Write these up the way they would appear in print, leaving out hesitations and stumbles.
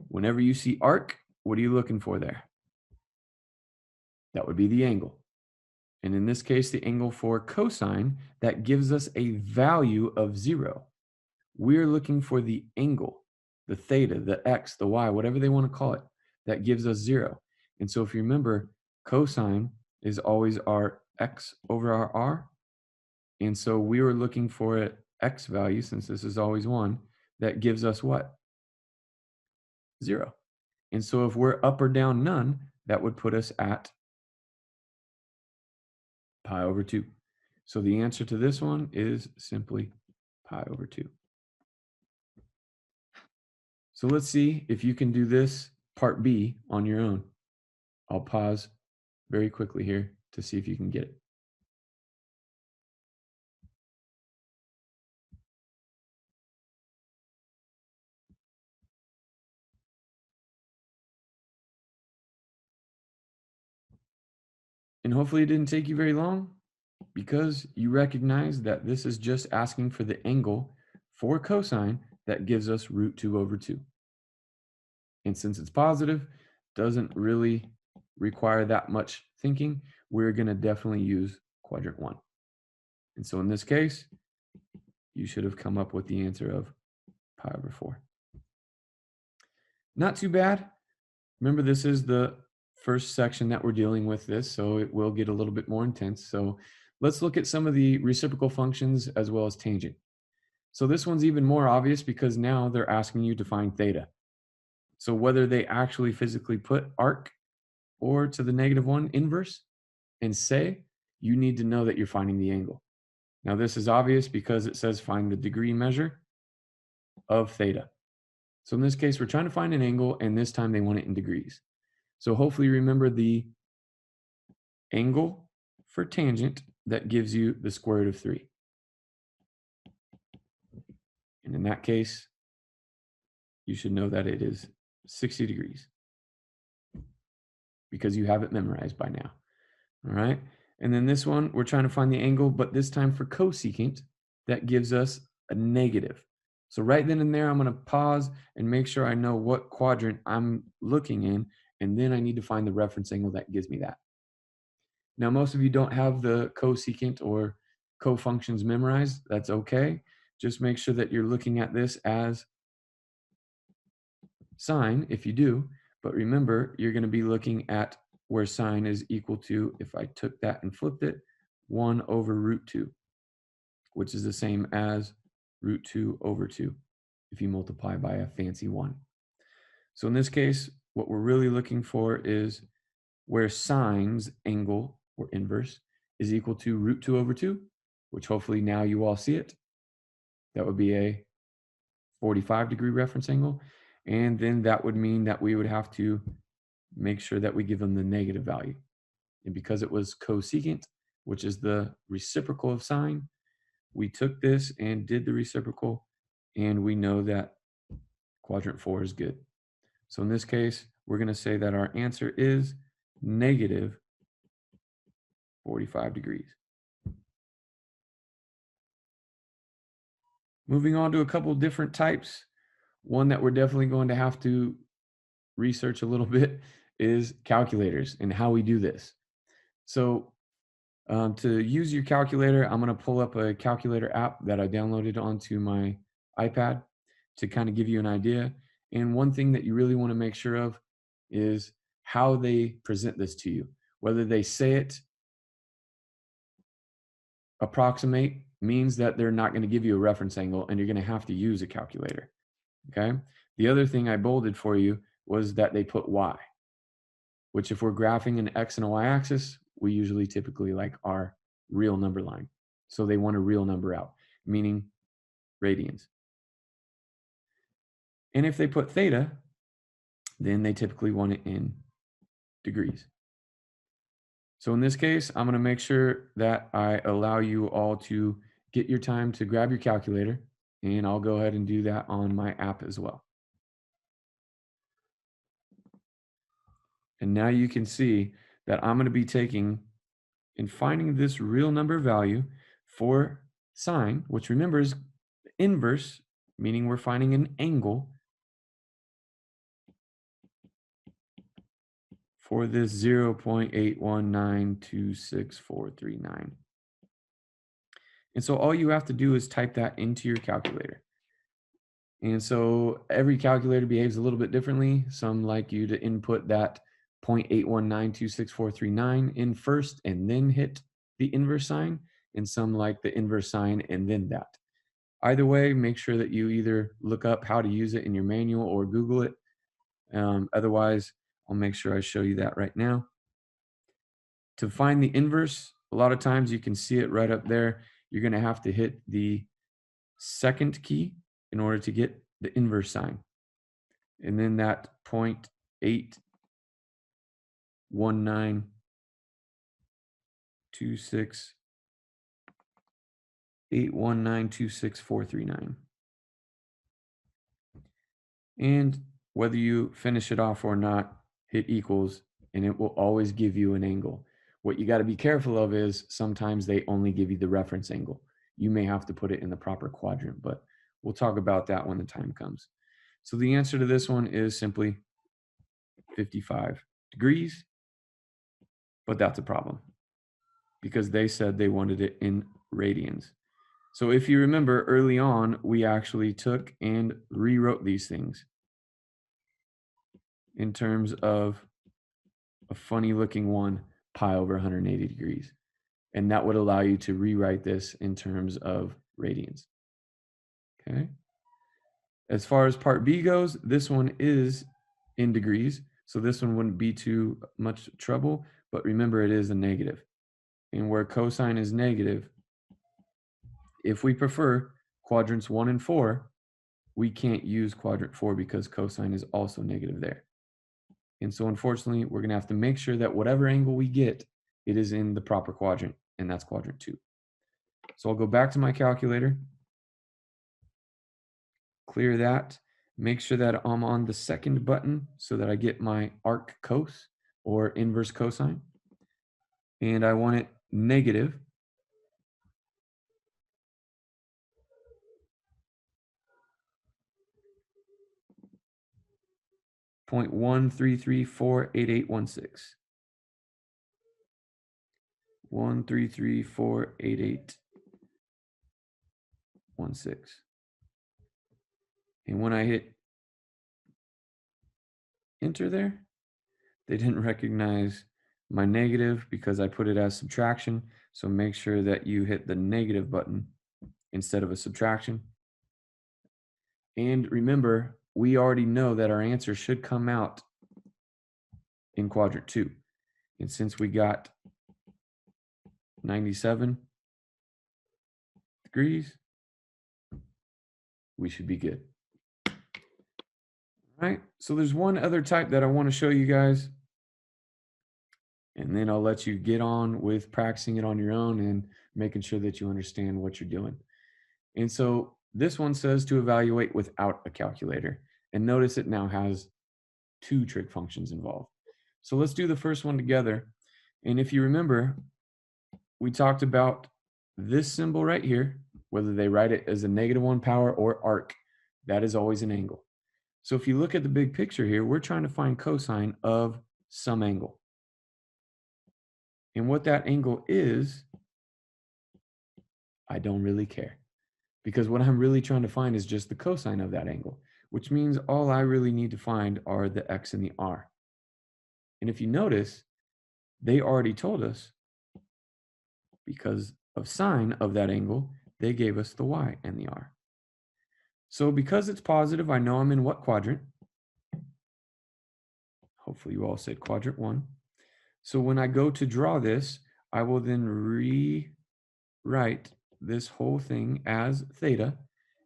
whenever you see arc, what are you looking for there? That would be the angle. And in this case, the angle for cosine, that gives us a value of 0. We're looking for the angle, the theta, the x, the y, whatever they want to call it, that gives us 0. And so if you remember, cosine is always our x over our r. And so we were looking for an x value, since this is always 1, that gives us what? 0. And so if we're up or down none, that would put us at pi over 2. So the answer to this one is simply pi over 2. So let's see if you can do this part B on your own. I'll pause very quickly here to see if you can get it. And hopefully it didn't take you very long, because you recognize that this is just asking for the angle for cosine that gives us root 2 over 2. And since it's positive, doesn't really require that much thinking, we're going to definitely use quadrant 1. And so in this case, you should have come up with the answer of pi over 4. Not too bad. Remember, this is the first section that we're dealing with this, so it will get a little bit more intense. So let's look at some of the reciprocal functions as well as tangent. So this one's even more obvious because now they're asking you to find theta. So whether they actually physically put arc or to the -1 inverse and say, you need to know that you're finding the angle. Now this is obvious because it says find the degree measure of theta. So in this case, we're trying to find an angle, and this time they want it in degrees. So hopefully you remember the angle for tangent that gives you the square root of 3. And in that case, you should know that it is 60 degrees because you have it memorized by now. All right. And then this one, we're trying to find the angle, but this time for cosecant, that gives us a negative. So right then and there, I'm going to pause and make sure I know what quadrant I'm looking in, and then I need to find the reference angle that gives me that. Now, most of you don't have the cosecant or cofunctions memorized. That's okay. Just make sure that you're looking at this as sine if you do. But remember, you're going to be looking at where sine is equal to, if I took that and flipped it, 1 over root 2, which is the same as root 2 over 2 if you multiply by a fancy 1. So in this case, what we're really looking for is where sine's angle, or inverse, is equal to root 2 over 2, which hopefully now you all see it. That would be a 45-degree reference angle. And then that would mean that we would have to make sure that we give them the negative value. And because it was cosecant, which is the reciprocal of sine, we took this and did the reciprocal, and we know that quadrant 4 is good. So in this case, we're going to say that our answer is negative 45 degrees. Moving on to a couple of different types. One that we're definitely going to have to research a little bit is calculators and how we do this. So to use your calculator, I'm going to pull up a calculator app that I downloaded onto my iPad to kind of give you an idea. And one thing that you really want to make sure of is how they present this to you. Whether they say it approximate means that they're not going to give you a reference angle, and you're going to have to use a calculator. Okay. The other thing I bolded for you was that they put y, which if we're graphing an x and a y axis, we usually typically like our real number line. So they want a real number out, meaning radians. And if they put theta, then they typically want it in degrees. So in this case, I'm going to make sure that I allow you all to get your time to grab your calculator, and I'll go ahead and do that on my app as well. And now you can see that I'm going to be taking and finding this real number value for sine, which remember is inverse, meaning we're finding an angle for this 0.8192643.9. And so all you have to do is type that into your calculator. And so every calculator behaves a little bit differently. Some like you to input that 0.8192643.9 in first and then hit the inverse sign, and some like the inverse sign and then that. Either way, make sure that you either look up how to use it in your manual or Google it. Otherwise, I'll make sure I show you that right now. To find the inverse, a lot of times you can see it right up there. You're going to have to hit the second key in order to get the inverse sign. And then that 0.81926.81926.439. And whether you finish it off or not, hit equals, and it will always give you an angle. What you got to be careful of is sometimes they only give you the reference angle. You may have to put it in the proper quadrant, but we'll talk about that when the time comes. So the answer to this one is simply 55 degrees, but that's a problem because they said they wanted it in radians. So if you remember early on, we actually took and rewrote these things in terms of a funny looking one, pi over 180 degrees. And that would allow you to rewrite this in terms of radians. Okay. As far as part B goes, this one is in degrees. So this one wouldn't be too much trouble, but remember it is a negative. And where cosine is negative, if we prefer quadrants 1 and 4, we can't use quadrant 4 because cosine is also negative there. And so unfortunately, we're going to have to make sure that whatever angle we get, it is in the proper quadrant, and that's quadrant 2. So I'll go back to my calculator, clear that, make sure that I'm on the second button so that I get my arc cos or inverse cosine. And I want it negative 0.133488116. 133488116. And when I hit enter there, they didn't recognize my negative because I put it as subtraction. So make sure that you hit the negative button instead of a subtraction. And remember, we already know that our answer should come out in quadrant 2. And since we got 97 degrees, we should be good. All right, so there's one other type that I want to show you guys, and then I'll let you get on with practicing it on your own and making sure that you understand what you're doing. And so this one says to evaluate without a calculator. And notice it now has 2 trig functions involved. So let's do the first one together. And if you remember, we talked about this symbol right here, whether they write it as a -1 power or arc, that is always an angle. So if you look at the big picture here, we're trying to find cosine of some angle. And what that angle is, I don't really care. Because what I'm really trying to find is just the cosine of that angle, which means all I really need to find are the x and the r. And if you notice, they already told us, because of sine of that angle, they gave us the y and the r. So because it's positive, I know I'm in what quadrant? Hopefully you all said quadrant 1. So when I go to draw this, I will then rewrite this whole thing as theta,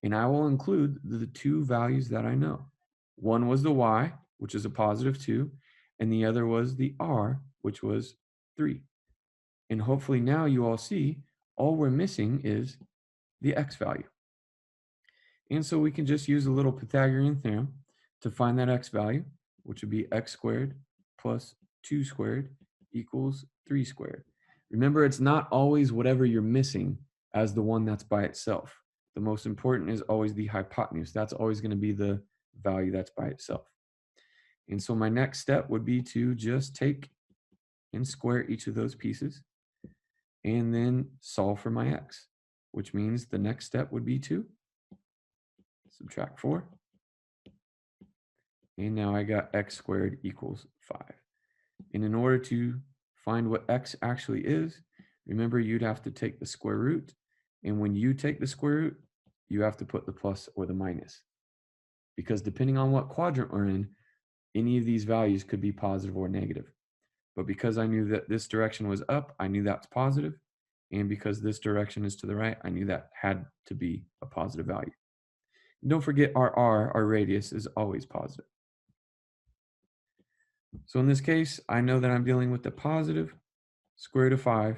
and I will include the 2 values that I know. One was the y, which is a positive 2, and the other was the r, which was 3. And hopefully now you all see all we're missing is the x value. And so we can just use a little Pythagorean theorem to find that x value, which would be x squared plus 2 squared equals 3 squared. Remember, it's not always whatever you're missing as the one that's by itself. The most important is always the hypotenuse. That's always going to be the value that's by itself. And so my next step would be to just take and square each of those pieces and then solve for my x, which means the next step would be to subtract 4. And now I got x squared equals 5. And in order to find what x actually is, remember you'd have to take the square root. And when you take the square root, you have to put the plus or the minus. Because depending on what quadrant we're in, any of these values could be positive or negative. But because I knew that this direction was up, I knew that's positive. And because this direction is to the right, I knew that had to be a positive value. And don't forget our radius, is always positive. So in this case, I know that I'm dealing with the positive square root of 5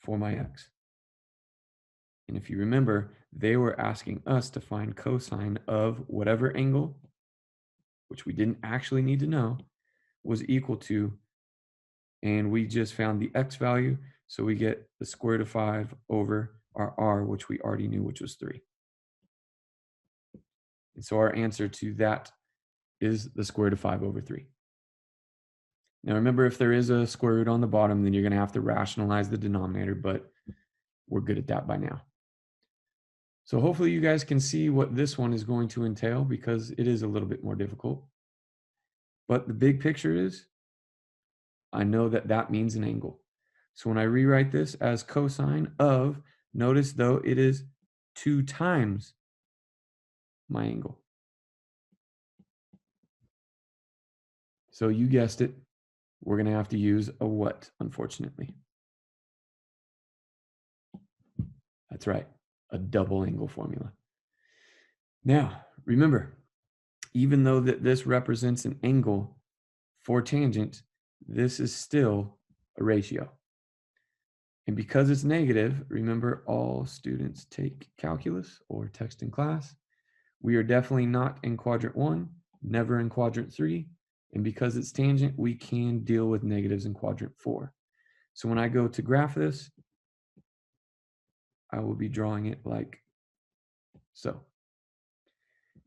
for my x. And if you remember, they were asking us to find cosine of whatever angle, which we didn't actually need to know, was equal to, and we just found the x value, so we get the square root of 5 over our r, which we already knew, which was 3. And so our answer to that is the square root of 5 over 3. Now remember, if there is a square root on the bottom, then you're going to have to rationalize the denominator, but we're good at that by now. So hopefully you guys can see what this one is going to entail, because it is a little bit more difficult. But the big picture is, I know that that means an angle. So when I rewrite this as cosine of, notice though it is 2 times my angle. So you guessed it, we're going to have to use a what, unfortunately? That's right, a double angle formula. Now, remember, even though that this represents an angle for tangent, this is still a ratio. And because it's negative, remember, all students take calculus or text in class. We are definitely not in quadrant 1, never in quadrant 3. And because it's tangent, we can deal with negatives in quadrant 4. So when I go to graph this, I will be drawing it like so.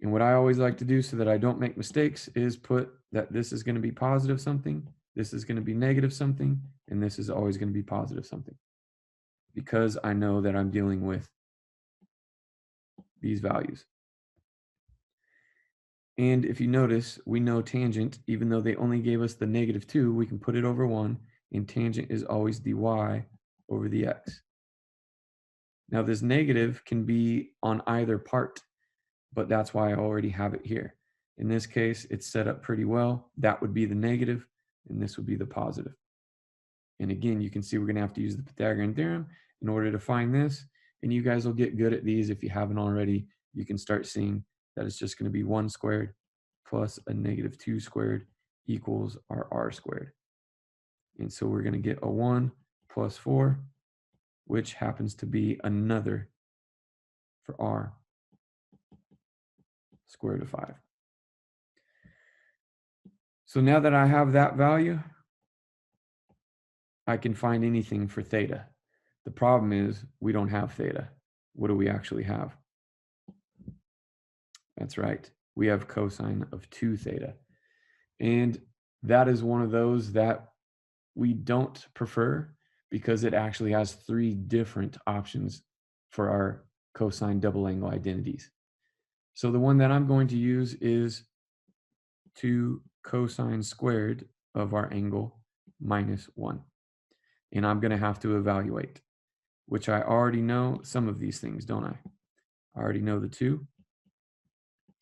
And what I always like to do so that I don't make mistakes is put that this is going to be positive something, this is going to be negative something, and this is always going to be positive something, because I know that I'm dealing with these values. And if you notice, we know tangent, even though they only gave us the -2, we can put it over 1, and tangent is always the y over the x. Now this negative can be on either part, but that's why I already have it here. In this case, it's set up pretty well. That would be the negative, and this would be the positive. And again, you can see we're going to have to use the Pythagorean theorem in order to find this. And you guys will get good at these if you haven't already. You can start seeing that it's just going to be 1 squared plus a -2 squared equals our r squared. And so we're going to get a 1 plus 4, which happens to be another for r square root of 5. So now that I have that value, I can find anything for theta. The problem is we don't have theta. What do we actually have? That's right. We have cosine of 2 theta. And that is one of those that we don't prefer, because it actually has 3 different options for our cosine double angle identities. So the one that I'm going to use is 2 cosine squared of our angle minus 1. And I'm going to have to evaluate, which I already know some of these things, don't I? I already know the 2.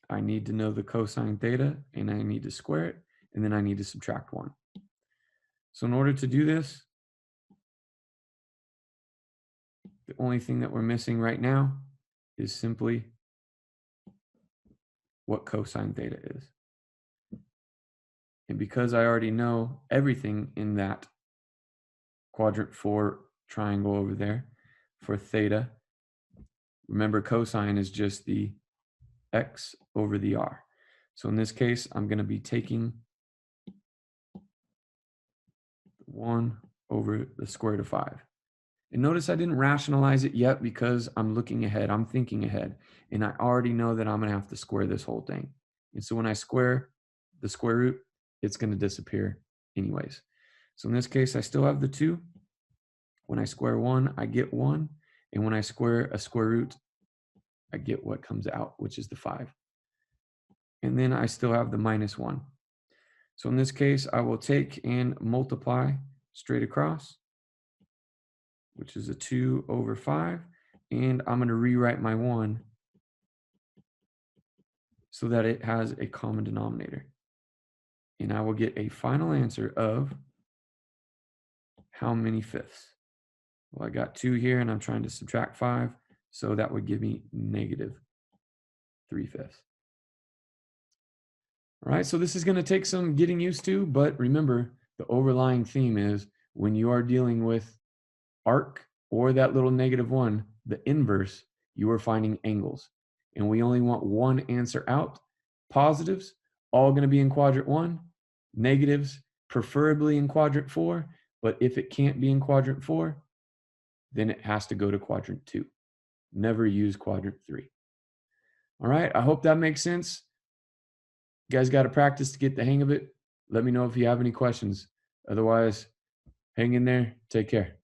I need to know the cosine theta, and I need to square it, and then I need to subtract 1. So in order to do this, the only thing that we're missing right now is simply what cosine theta is. And because I already know everything in that quadrant 4 triangle over there for theta, remember cosine is just the x over the r. So in this case, I'm going to be taking 1 over the square root of 5. And notice I didn't rationalize it yet, because I'm looking ahead, I'm thinking ahead, and I already know that I'm going to have to square this whole thing. And so when I square the square root, it's going to disappear anyways. So in this case, I still have the 2. When I square 1, I get 1. And when I square a square root, I get what comes out, which is the 5. And then I still have the minus 1. So in this case, I will take and multiply straight across, which is a 2 over 5. And I'm going to rewrite my 1 so that it has a common denominator. And I will get a final answer of how many fifths? Well, I got 2 here, and I'm trying to subtract 5. So that would give me negative 3/5. All right, so this is going to take some getting used to, but remember, the overlying theme is when you are dealing with arc or that little -1, the inverse, you are finding angles. And we only want one answer out. Positives, all going to be in quadrant 1. Negatives, preferably in quadrant 4. But if it can't be in quadrant 4, then it has to go to quadrant 2. Never use quadrant 3. All right, I hope that makes sense. You guys got to practice to get the hang of it. Let me know if you have any questions. Otherwise, hang in there. Take care.